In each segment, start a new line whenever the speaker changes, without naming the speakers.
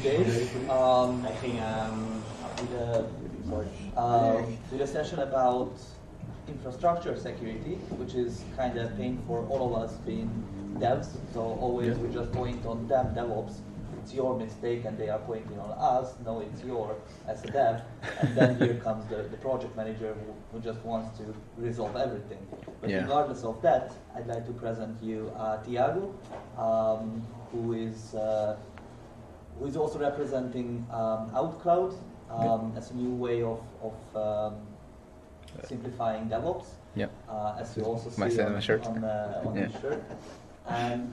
days with a session about infrastructure security, which is kind of pain for all of us being devs. So always we just point on them, DevOps. It's your mistake, and they are pointing on us. No, it's your as a dev. And then here comes the project manager who just wants to resolve everything. But regardless of that, I'd like to present you Tiago, who is also representing OutCloud as a new way of simplifying DevOps. As you also see on the shirt. And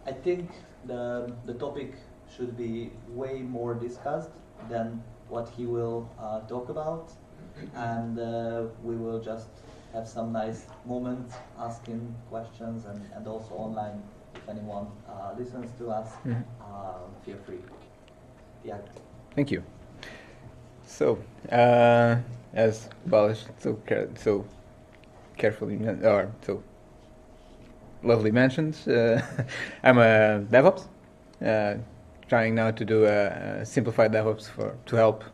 I think the topic should be way more discussed than what he will talk about, and we will just have some nice moments asking questions, and also online if anyone listens to us, feel free. Yeah.
Thank you. So, as Balash so carefully so lovely mentioned, I'm a DevOps, trying now to do a simplified DevOps to help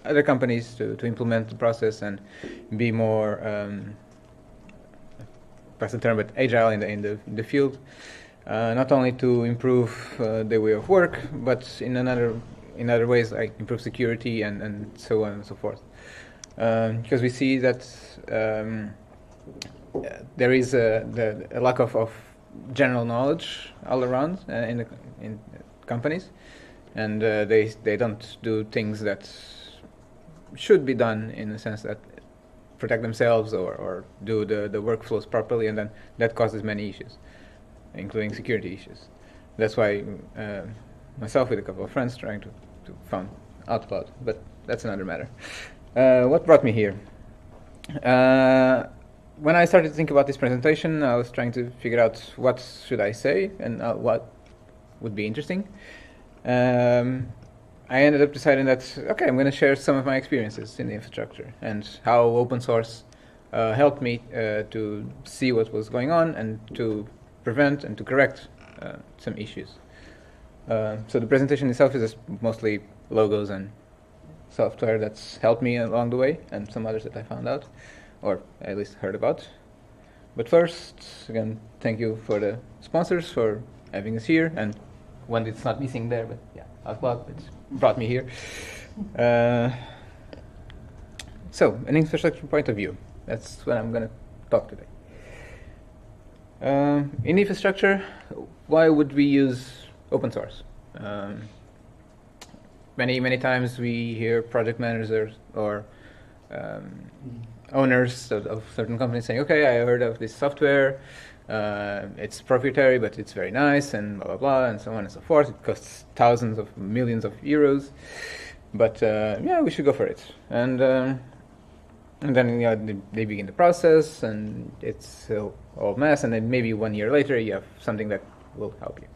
other companies to implement the process and be more, pass the term, but agile in the field. Not only to improve their way of work, but in other ways like improve security and so on and so forth. Because we see that there is a lack of general knowledge all around in companies, and they don't do things that should be done in the sense that protect themselves or do the workflows properly, and then that causes many issues, including security issues. That's why myself with a couple of friends trying to found OutCloud, but that's another matter. What brought me here? When I started to think about this presentation, I was trying to figure out what should I say and what would be interesting. I ended up deciding that, okay, I'm going to share some of my experiences in the infrastructure and how open source helped me to see what was going on and to prevent and to correct some issues. So the presentation itself is just mostly logos and software that's helped me along the way, and some others that I found out, or at least heard about. But first, again, thank you for the sponsors for having us here, and one that's not missing there, but yeah, OutCloud, it brought me here. So, an infrastructure point of view, that's what I'm going to talk today. In infrastructure, why would we use open source? Many times we hear project managers or owners of certain companies saying, okay, I heard of this software, it's proprietary, but it's very nice, and blah, blah, blah, and so on and so forth. It costs thousands of millions of euros, but yeah, we should go for it. And then they begin the process, and it's all mess, and then maybe 1 year later you have something that will help you.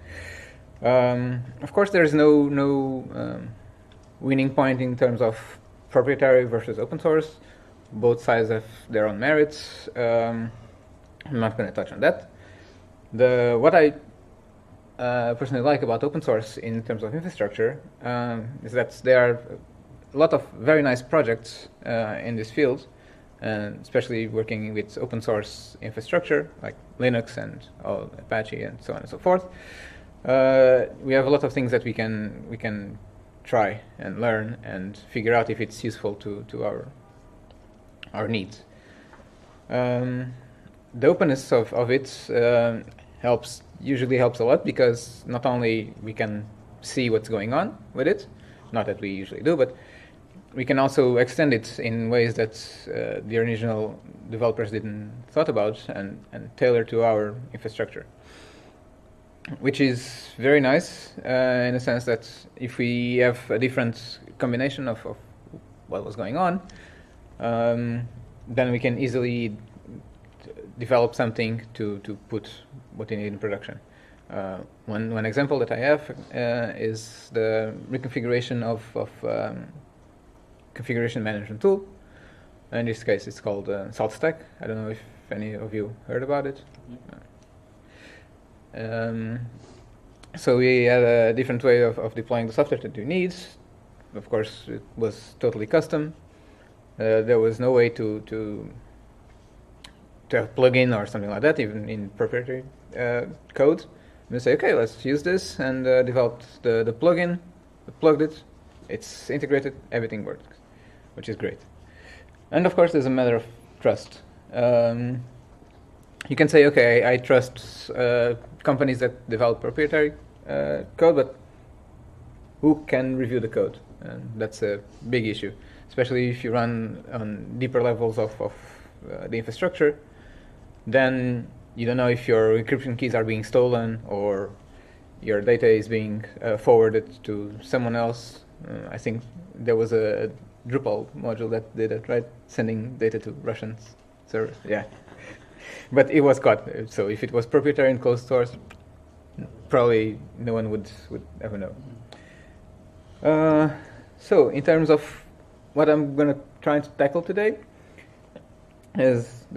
Of course, there's no winning point in terms of proprietary versus open source. Both sides have their own merits. I'm not going to touch on that. What I personally like about open source in terms of infrastructure is that there are a lot of very nice projects in this field, and especially working with open source infrastructure like Linux and Apache and so on and so forth. We have a lot of things that we can try and learn and figure out if it's useful to our needs. The openness of it usually helps a lot, because not only we can see what's going on with it, not that we usually do, but we can also extend it in ways that the original developers didn't thought about and tailor to our infrastructure, which is very nice in the sense that if we have a different combination of what was going on, then we can easily develop something to put what we need in production. One example that I have is the reconfiguration of configuration management tool. In this case, it's called SaltStack. I don't know if any of you heard about it. So we had a different way of deploying the software that you need. Of course, it was totally custom. There was no way to have a plugin or something like that, even in proprietary code. We say, okay, let's use this, and developed the plugin, plugged it, it's integrated, everything works, which is great. And of course, there's a matter of trust. You can say, okay, I trust companies that develop proprietary code, but who can review the code? And that's a big issue, especially if you run on deeper levels of the infrastructure. Then you don't know if your encryption keys are being stolen or your data is being forwarded to someone else. I think there was a Drupal module that did it, right? Sending data to Russian servers. Yeah. But it was caught. So if it was proprietary and closed source, probably no one would ever know. So in terms of what I'm going to try to tackle today is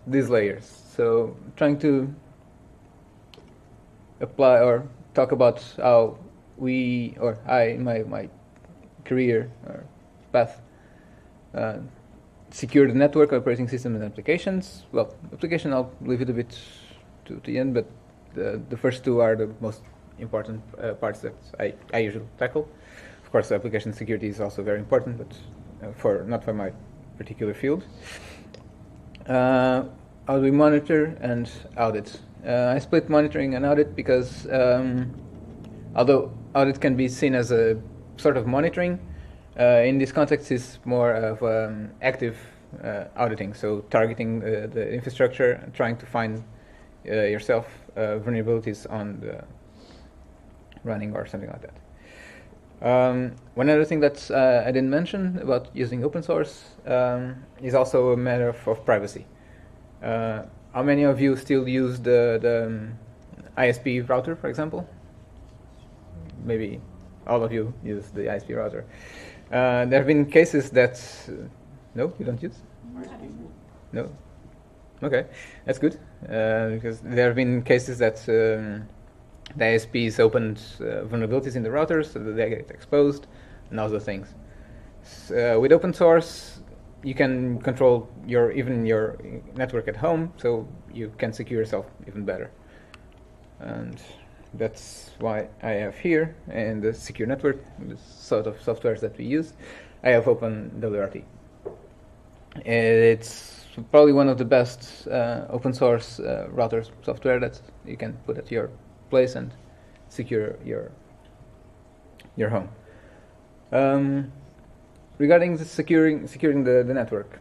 these layers. So trying to apply or talk about how we, or I, in my career or path, secure the network, operating system, and applications. Well, application I'll leave it a bit to the end, but the first two are the most important parts that I usually tackle. Of course, application security is also very important, but not for my particular field. How do we monitor and audit? I split monitoring and audit because although audit can be seen as a sort of monitoring, in this context is more of active auditing, so targeting the infrastructure and trying to find yourself vulnerabilities on the running or something like that. One other thing that I didn't mention about using open source is also a matter of privacy. How many of you still use the ISP router, for example? Maybe all of you use the ISP router. There have been cases that... no, you don't use? No? Okay, that's good. Because there have been cases that the ISPs opened vulnerabilities in the routers so that they get exposed and other things. With open source, you can control even your network at home, so you can secure yourself even better. And that's why I have here in the secure network, the sort of softwares that we use, I have OpenWRT. It's probably one of the best open source router software that you can put at your place and secure your home. Regarding the securing the network,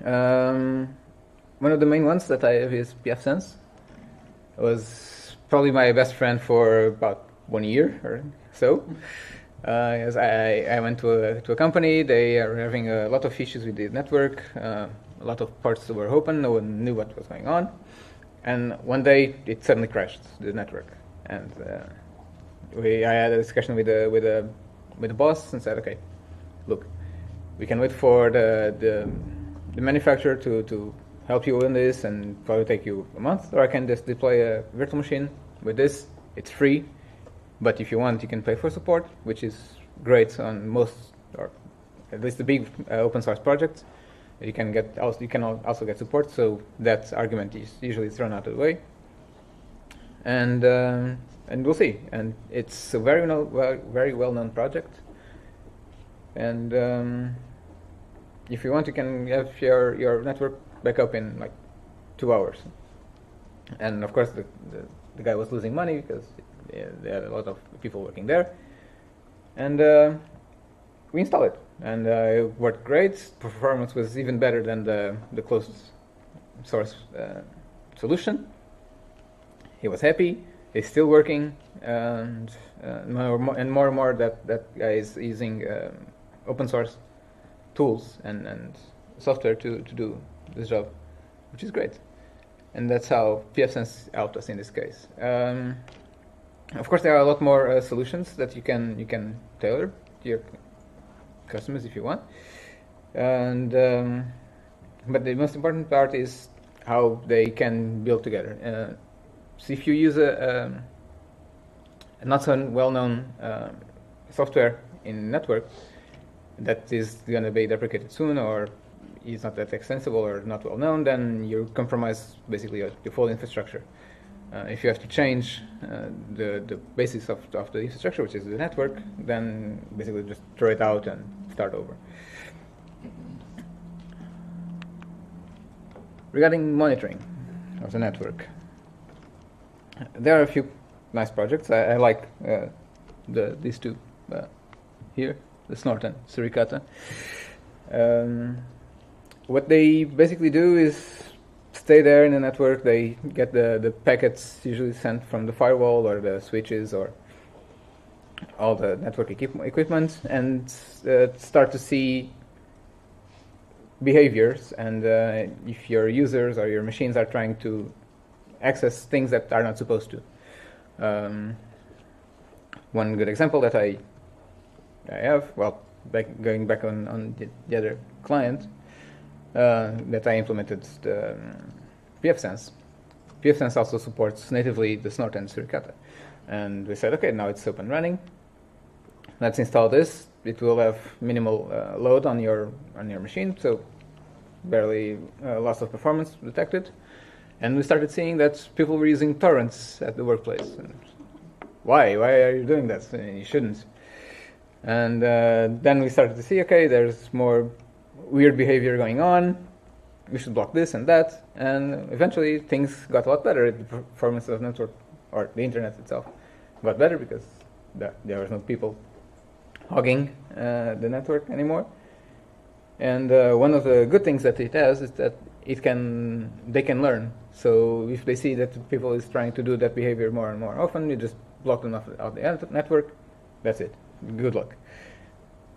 one of the main ones that I have is pfSense. It was probably my best friend for about 1 year or so. As I went to a company, they are having a lot of issues with the network. A lot of parts were open, no one knew what was going on, and one day it suddenly crashed, the network. And I had a discussion with the boss and said, okay, look, we can wait for the manufacturer to help you in this and probably take you a month, or I can just deploy a virtual machine with this. It's free, but if you want, you can pay for support, which is great on most, or at least the big open source projects. You can also get support, so that argument is usually thrown out of the way. And we'll see. And it's a very well-known project. And if you want, you can have your network back up in like 2 hours. And of course, the guy was losing money because they had a lot of people working there. And we installed it, and it worked great. Performance was even better than the closed source solution. He was happy. It's still working, and more that guy is using open source tools and software to do this job, which is great. And that's how pfSense helped us in this case. Of course, there are a lot more solutions that you can tailor to your customers if you want. And but the most important part is how they can build together. So if you use not so well-known software in network that is going to be deprecated soon, or is not that extensible or not well-known, then you compromise basically your full infrastructure. If you have to change the basis of the infrastructure, which is the network, then basically just throw it out and start over. Regarding monitoring of the network, there are a few nice projects. I like these two here, the Snort and Suricata. What they basically do is stay there in the network. They get the packets usually sent from the firewall or the switches or all the network equipment, and start to see behaviors. And if your users or your machines are trying to access things that are not supposed to. One good example that I have, well, going back on the other client, that I implemented the pfSense. pfSense also supports natively the Snort and Suricata. And we said, okay, now it's up and running. Let's install this. It will have minimal load on your machine, so barely loss of performance detected. And we started seeing that people were using torrents at the workplace. And why? Why are you doing that? You shouldn't. And then we started to see, okay, there's more weird behavior going on. We should block this and that. And eventually things got a lot better. The performance of the network, or the internet itself, got better because there was no people hogging the network anymore. And one of the good things that it has is that they can learn. So if they see that people is trying to do that behavior more and more often, you just block them off the network. That's it. Good luck.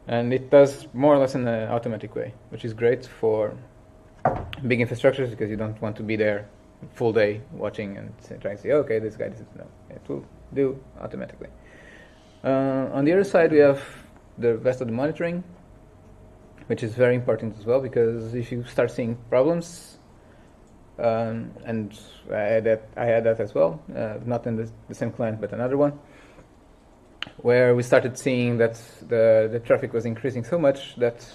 And it does more or less in an automatic way, which is great for big infrastructures because you don't want to be there full day watching and trying to say, okay, this guy doesn't know. It will do automatically. On the other side, we have the rest of the monitoring, which is very important as well, because if you start seeing problems, and I had that as well, not in the same client, but another one, where we started seeing that the traffic was increasing so much that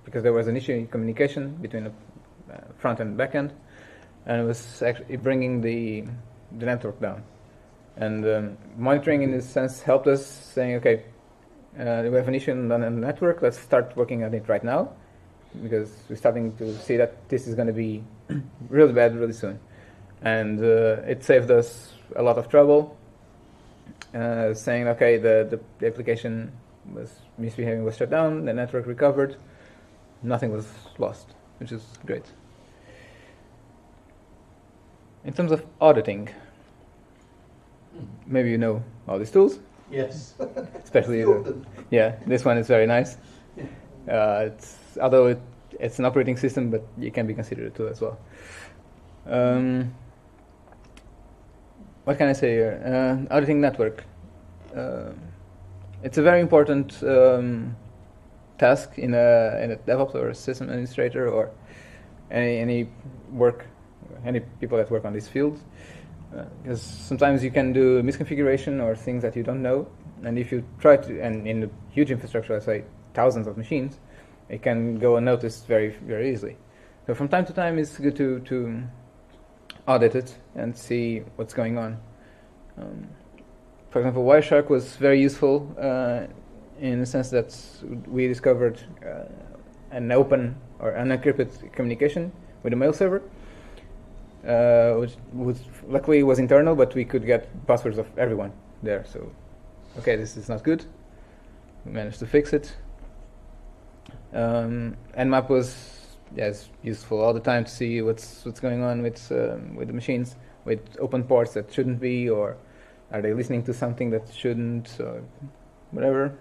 because there was an issue in communication between the front and back end, and it was actually bringing the network down. And monitoring in this sense helped us saying, okay, we have an issue on the network, let's start working on it right now, because we're starting to see that this is going to be really bad really soon. And it saved us a lot of trouble, saying, okay, the application was misbehaving, was shut down, the network recovered, nothing was lost, which is great. In terms of auditing, maybe you know all these tools.
Yes.
Especially this one is very nice. Although it's an operating system, but it can be considered a tool as well. What can I say here? Auditing network. It's a very important task in a DevOps or a system administrator or any people that work on this field. Because sometimes you can do misconfiguration or things that you don't know, and if you try to, and in a huge infrastructure, let's say thousands of machines, it can go unnoticed very, very easily. So from time to time, it's good to audit it and see what's going on. For example, Wireshark was very useful in the sense that we discovered an open or unencrypted communication with a mail server. Which luckily was internal, but we could get passwords of everyone there. So, okay, this is not good. We managed to fix it. Nmap was useful all the time to see what's going on with the machines, with open ports that shouldn't be, or are they listening to something that shouldn't, or whatever.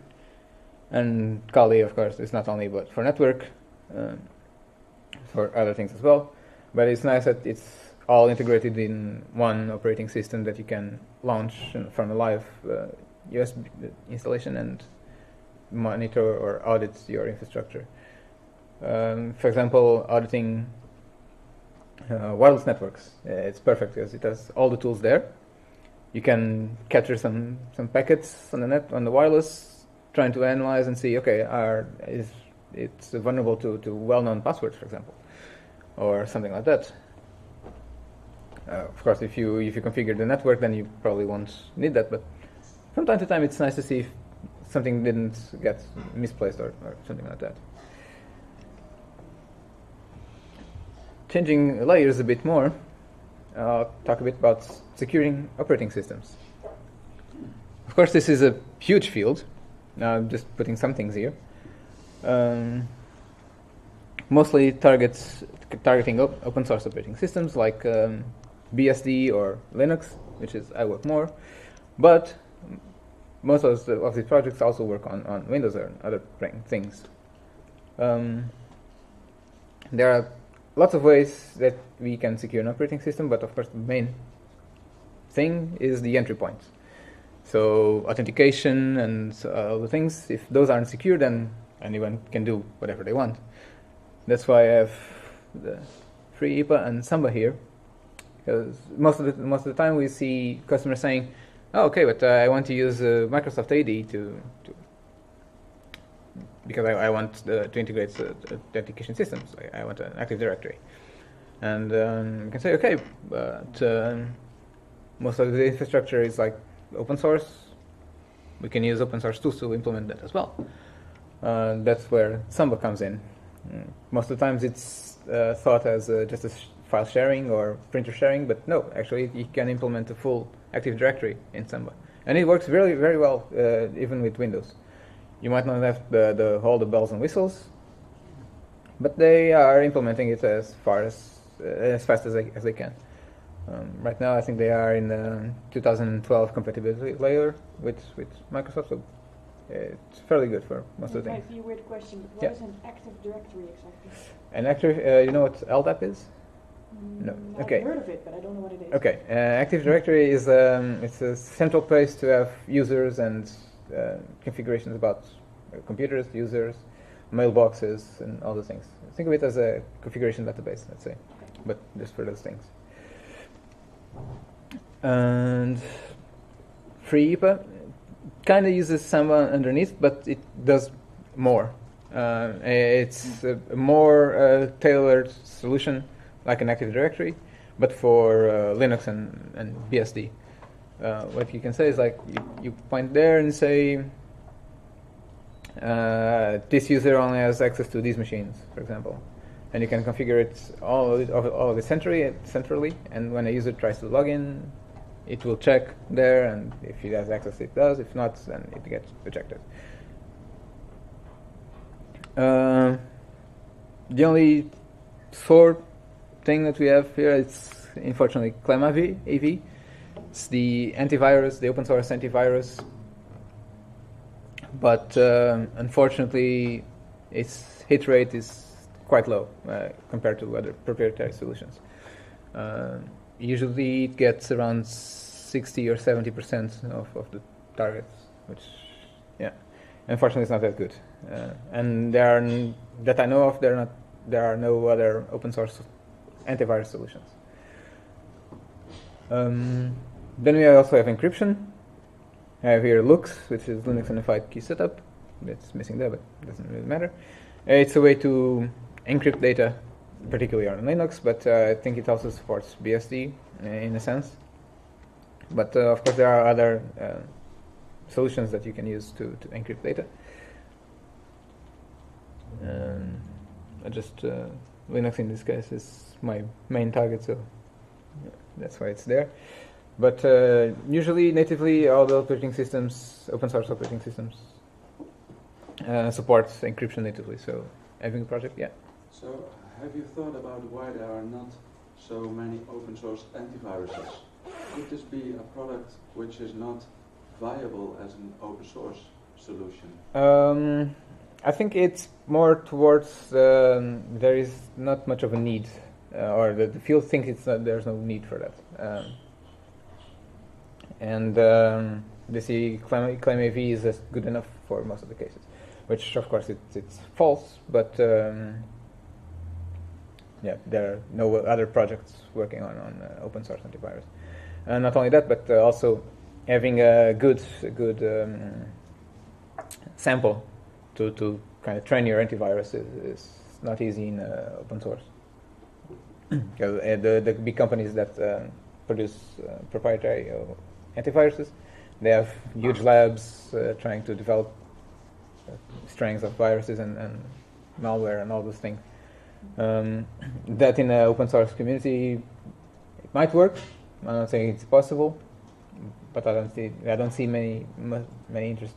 And Kali, of course, is not only but for network, for other things as well. But it's nice that it's all integrated in one operating system that you can launch from a live USB installation and monitor or audit your infrastructure. For example, auditing wireless networks. It's perfect because it has all the tools there. you can capture some packets on the net, on the wireless, trying to analyze and see, okay, it's vulnerable to well-known passwords, for example, or something like that. Of course, if you configure the network, then you probably won't need that, but from time to time it's nice to see if something didn't get misplaced or something like that. Changing layers a bit more, I'll talk a bit about securing operating systems. Of course, this is a huge field. Now I'm just putting some things here. Mostly targeting open source operating systems like BSD or Linux, which is I work more. But most of these projects also work on Windows or other things. There are lots of ways that we can secure an operating system, but of course the main thing is the entry points. So authentication and other things, if those aren't secure, then anyone can do whatever they want. That's why I have the free IPA and Samba here, because most of the time we see customers saying, "Oh, okay, but I want to use Microsoft AD because I want to integrate the authentication systems. I want an Active Directory," and you can say, "Okay, but most of the infrastructure is like open source. We can use open source tools to implement that as well." That's where Samba comes in. Most of the times it's thought as just a file sharing or printer sharing, but no, actually you can implement a full Active Directory in Samba. And it works very, very well, even with Windows. You might not have all the bells and whistles, but they are implementing it as fast as they can. Right now, I think they are in the 2012 compatibility layer with Microsoft, so it's fairly good for most of the things.
Might be a weird question, but what is an Active Directory exactly?
An Active, you know what LDAP is? No. Okay.
I've heard of it, but I don't know what it is.
Okay. Active Directory is it's a central place to have users and configurations about computers, users, mailboxes, and all those things. Think of it as a configuration database, let's say, but just for those things. And free IPA kind of uses Samba underneath, but it does more. It's a more tailored solution, like an Active Directory, but for Linux and BSD. What you can say is like you point there and say this user only has access to these machines, for example, and you can configure it all of it centrally. And when a user tries to log in, it will check there, and if he has access, it does. If not, then it gets rejected. The only sore thing that we have here is, unfortunately, ClamAV. It's the antivirus, the open source antivirus. But unfortunately, its hit rate is quite low compared to other proprietary solutions. Usually it gets around 60 or 70% of the targets, which, yeah, unfortunately it's not that good. And that I know of, there are no other open source antivirus solutions. Then we also have encryption. I have here Lux, which is Linux Unified Key Setup. It's missing there, but it doesn't really matter. It's a way to encrypt data, particularly on Linux, but I think it also supports BSD in a sense. But of course there are other solutions that you can use to encrypt data. Linux in this case is my main target, so that's why it's there. But usually, natively, all the operating systems, open source operating systems, support encryption natively. So having a project, yeah.
So have you thought about why there are not so many open source antiviruses? Could this be a product which is not viable as an open source solution?
I think it's more towards there is not much of a need, or the field thinks there's no need for that. And they see ClamAV is good enough for most of the cases, which of course it's false, but yeah, there are no other projects working on open source antivirus. And not only that, but also having a good sample to kind of train your antivirus is not easy in open source. Because the big companies that produce proprietary antiviruses, they have huge labs trying to develop strings of viruses and malware and all those things. That in the open source community, it might work. I'm not saying it's possible, but I don't see many interest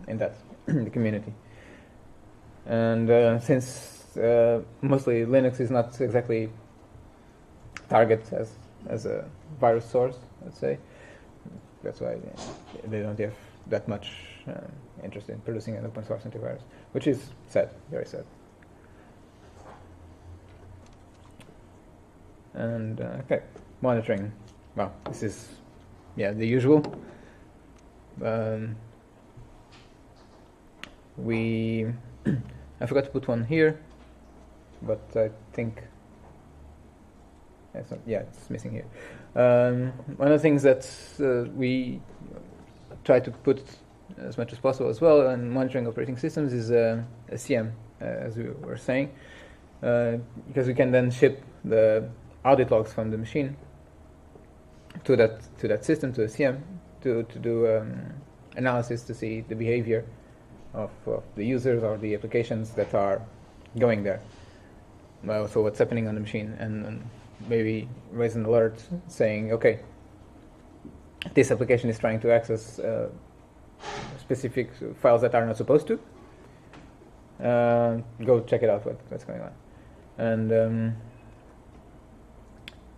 in that in the community. And since mostly Linux is not exactly target as a virus source, let's say, that's why they don't have that much interest in producing an open source antivirus, which is sad, very sad. And okay, monitoring. Well, this is the usual. I forgot to put one here, but I think it's missing here. One of the things that we try to put as much as possible as well in monitoring operating systems is a CM, as we were saying, because we can then ship the audit logs from the machine to that system, to a CM, to do analysis to see the behavior of the users or the applications that are going there. So what's happening on the machine, and maybe raise an alert saying, okay, this application is trying to access specific files that are not supposed to. Go check it out, what's going on. And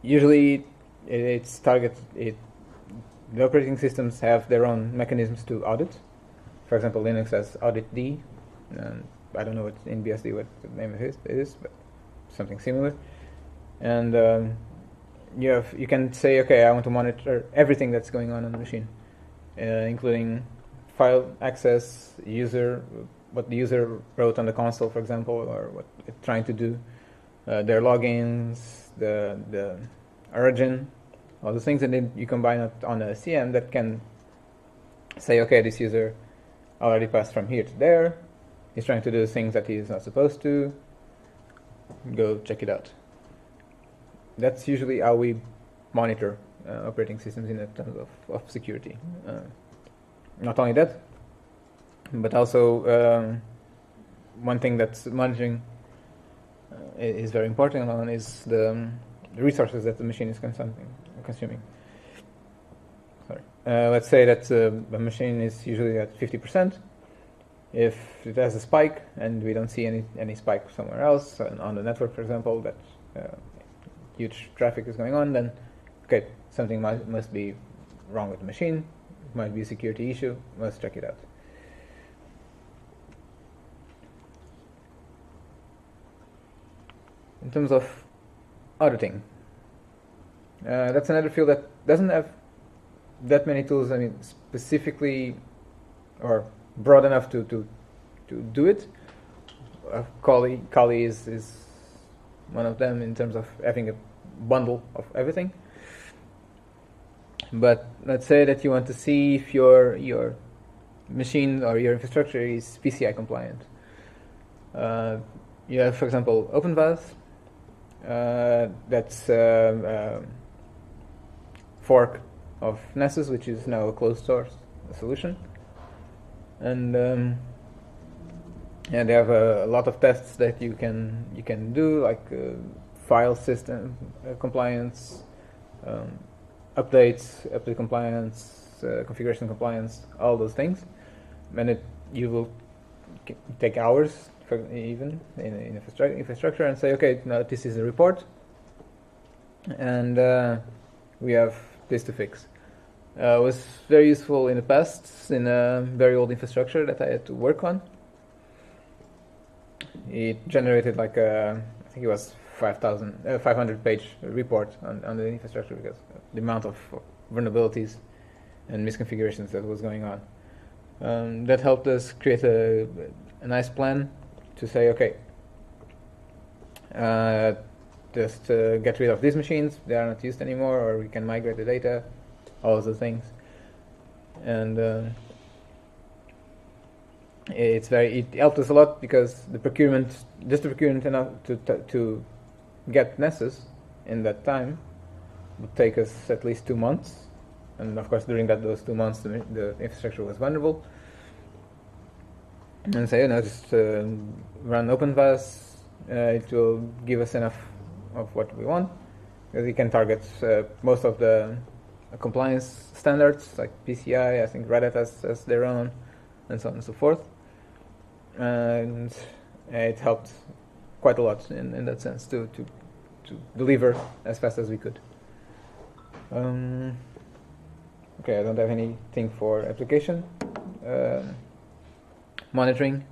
usually it's the operating systems have their own mechanisms to audit. For example, Linux has Audit D. I don't know what in BSD what the name of it is, but something similar. And you can say, okay, I want to monitor everything that's going on the machine, including file access, what the user wrote on the console, for example, or what it's trying to do, their logins, the origin, all those things, and then you combine it on a CM that can say, okay, this user already passed from here to there, he's trying to do things that he's not supposed to, go check it out. That's usually how we monitor operating systems in terms of security. Not only that, but also one thing that's monitoring is very important on is the resources that the machine is consuming. Sorry. Let's say that the machine is usually at 50%. If it has a spike and we don't see any spike somewhere else on the network, for example, that huge traffic is going on, then okay, something must be wrong with the machine. It might be a security issue. Let's check it out. In terms of auditing, that's another field that doesn't have that many tools. I mean, specifically or broad enough to do it. Kali is one of them in terms of having a bundle of everything. But let's say that you want to see if your machine or your infrastructure is PCI compliant. You have, for example, OpenVAS. That's a fork of Nessus, which is now a closed source solution. And they have a lot of tests that you can do, like file system compliance, update compliance, configuration compliance, all those things. And you will take hours even in infrastructure and say, okay, now this is the report, and we have this to fix. It was very useful in the past in a very old infrastructure that I had to work on. It generated like I think it was 500-page report on the infrastructure because of the amount of vulnerabilities and misconfigurations that was going on. That helped us create a nice plan to say, okay, just get rid of these machines, they are not used anymore, or we can migrate the data all of the things. And it helped us a lot because the procurement enough to get Nessus in that time would take us at least 2 months. And of course, during those 2 months, the infrastructure was vulnerable. And so, just run OpenVAS. It will give us enough of what we want, because we can target most of the compliance standards, like PCI. I think Red Hat has their own, and so on and so forth. And it helped quite a lot in that sense to deliver as fast as we could. Okay, I don't have anything for application monitoring,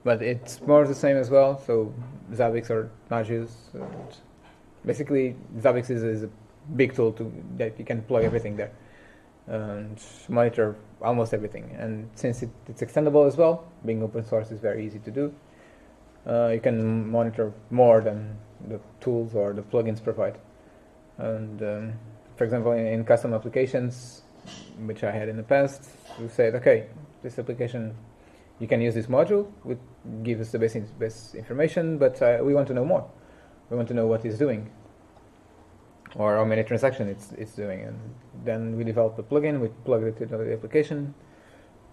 but it's more the same as well. So Zabbix or Nagios. Basically, Zabbix is a big tool that you can plug everything there and monitor almost everything. And since it's extendable as well, being open source is very easy to do. You can monitor more than the tools or the plugins provide. And for example, in custom applications, which I had in the past, we said, okay, this application, you can use this module, which gives us the best information, but we want to know more. We want to know what it's doing, or how many transactions it's doing. And then we developed a plugin, we plugged it into the application,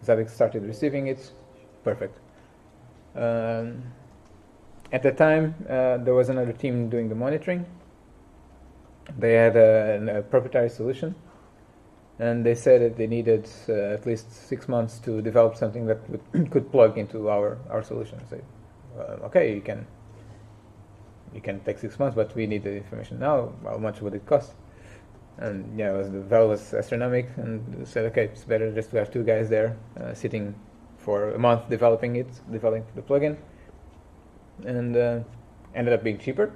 Zabbix started receiving it, perfect. At the time, there was another team doing the monitoring. They had a proprietary solution, and they said that they needed at least 6 months to develop something that could plug into our solution. So, okay, you can take 6 months, but we need the information now. How much would it cost? And the value was astronomical, and they said, okay, it's better just to have 2 guys there sitting for a month developing the plugin, and ended up being cheaper.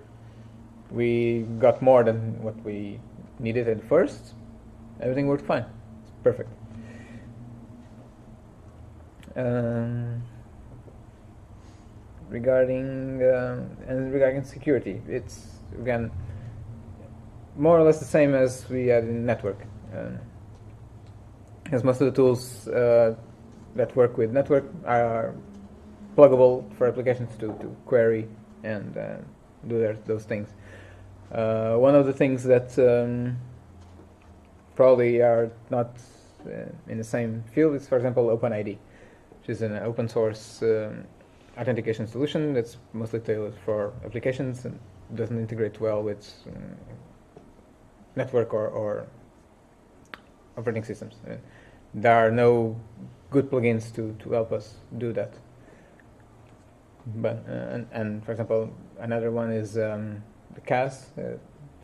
We got more than what we needed at first. Everything worked fine. It's perfect. Regarding security, it's again more or less the same as we had in network. As most of the tools that work with network are pluggable for applications to query and do those things. One of the things that probably are not in the same field is, for example, OpenID, which is an open source authentication solution that's mostly tailored for applications and doesn't integrate well with network or operating systems. There are no good plugins to help us do that. But and for example, another one is the CAS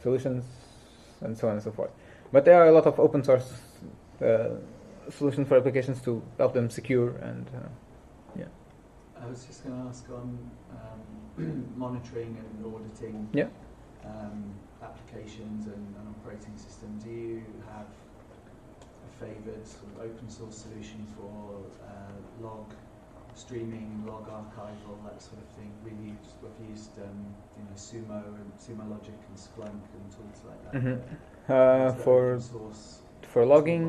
solutions, and so on and so forth. But there are a lot of open source solutions for applications to help them secure and
I was just going to ask on monitoring and auditing applications and operating systems. Do you have a favoured sort of open source solution for log streaming, log archival, that sort of thing? We've used Sumo and Sumo Logic and Splunk and tools like that.
For logging,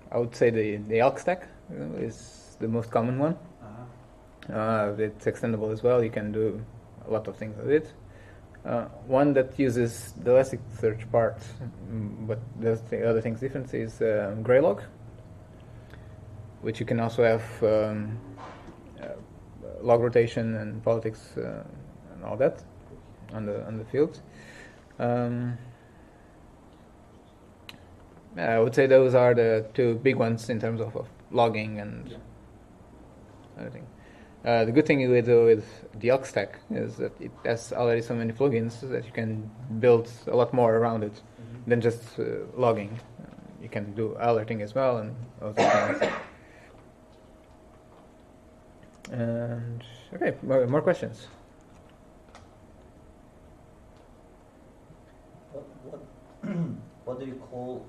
I would say the Elk stack is the most common one. It's extendable as well. You can do a lot of things with it. One that uses the Elasticsearch part, but does the other things different, is Graylog, which you can also have log rotation and politics and all that on the field. I would say those are the 2 big ones in terms of logging and everything. The good thing with the Elk stack is that it has already so many plugins that you can build a lot more around it than just logging. You can do alerting as well and other things. And okay, more questions.
What do you call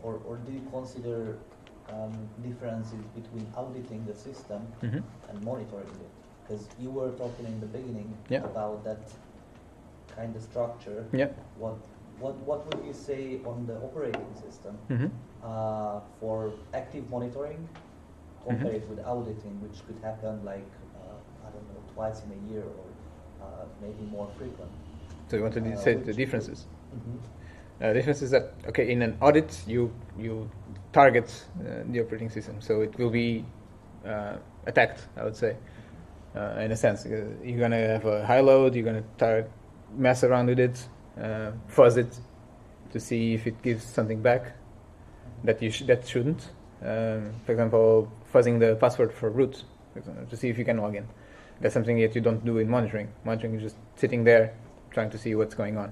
or do you consider differences between auditing the system and monitoring it? Because you were talking in the beginning about that kind of structure.
Yeah.
What what would you say on the operating system
Mm-hmm.
for active monitoring compared with auditing, which could happen like I don't know, twice in a year or maybe more frequent?
So you want to say the differences?
Mm-hmm.
The difference is that, okay, in an audit you target the operating system, so it will be attacked, I would say, in a sense. You're going to have a high load, you're going to mess around with it, fuzz it to see if it gives something back that that shouldn't. For example, fuzzing the password for root, for example, to see if you can log in. That's something that you don't do in monitoring. Monitoring is just sitting there trying to see what's going on.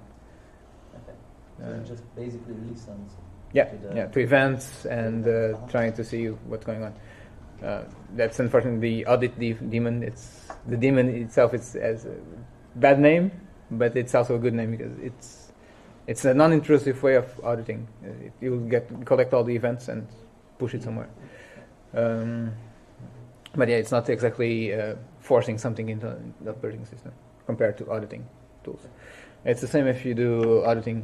Okay. So it just basically listens.
To events and trying to see what's going on. That's unfortunately the audit demon. It's the demon itself. It's as a bad name, but it's also a good name because it's a non-intrusive way of auditing. You'll collect all the events and push it somewhere. But yeah, it's not exactly forcing something into the operating system compared to auditing tools. It's the same if you do auditing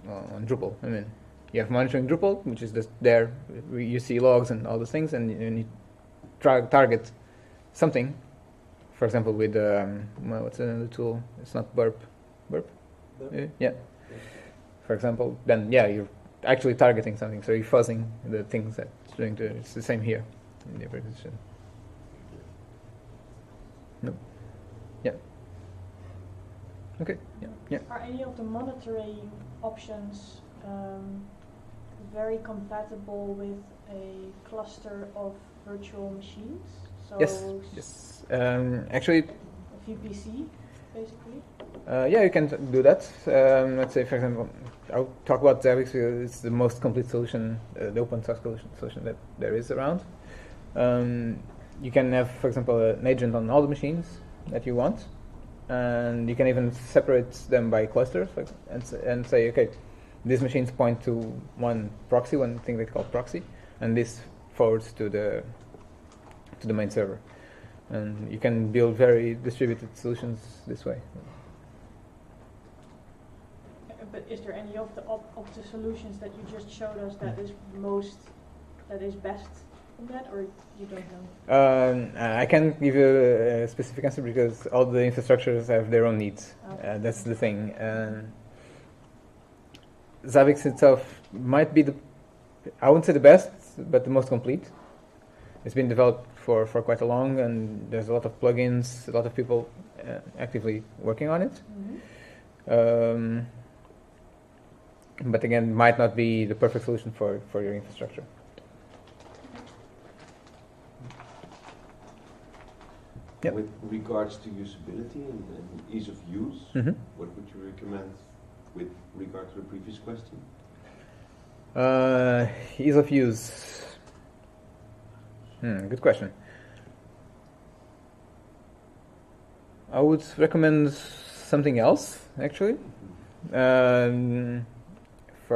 on Drupal. I mean, you have monitoring Drupal, which is just there. You see logs and all those things, and you target something. For example, with what's another tool? It's not Burp. Yeah. For example, then you're actually targeting something. So you're fuzzing the things that it's doing. It's the same here in the operating system. No. Yeah. Okay. Yeah.
Are any of the monitoring options very compatible with a cluster of virtual machines? So
Yes. Actually,
a VPC, basically.
You can do that. Let's say, for example, I'll talk about Zabbix because it's the most complete solution, the open source solution that there is around. You can have, for example, an agent on all the machines that you want, and you can even separate them by clusters, and say, okay, these machines point to one thing they call proxy, and this forwards to the main server. And you can build very distributed solutions this way.
But is there any of the solutions that you just showed us that is best in that, or you don't know?
I can't give you a specific answer because all the infrastructures have their own needs.
Okay.
That's the thing. Zabbix itself might be I wouldn't say the best, but the most complete. It's been developed for quite a long, and there's a lot of plugins, a lot of people actively working on it.
Mm-hmm.
But again, might not be the perfect solution for your infrastructure. Yep.
With regards to usability and ease of use, what would you recommend with regard to the previous question?
Ease of use. Good question. I would recommend something else, actually. For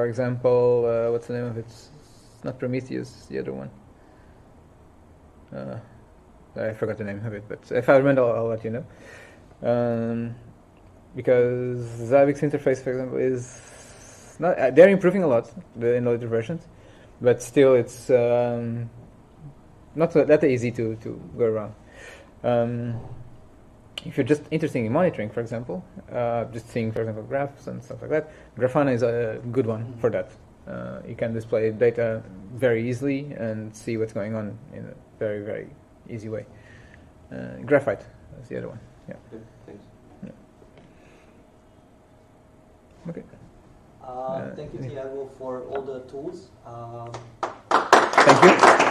example, what's the name of it? It's not Prometheus, the other one. I forgot the name of it, but if I remember, I'll let you know. Because Zabbix interface, for example, is not. They're improving a lot in later versions, but still, it's not that easy to go around. If you're just interested in monitoring, for example, just seeing, for example, graphs and stuff like that, Grafana is a good one for that. You can display data very easily and see what's going on in a very, very easy way. Graphite is the other one. Yeah.
Okay, thanks.
Yeah. Okay.
Thank you, Tiago, for all the tools.
Thank you.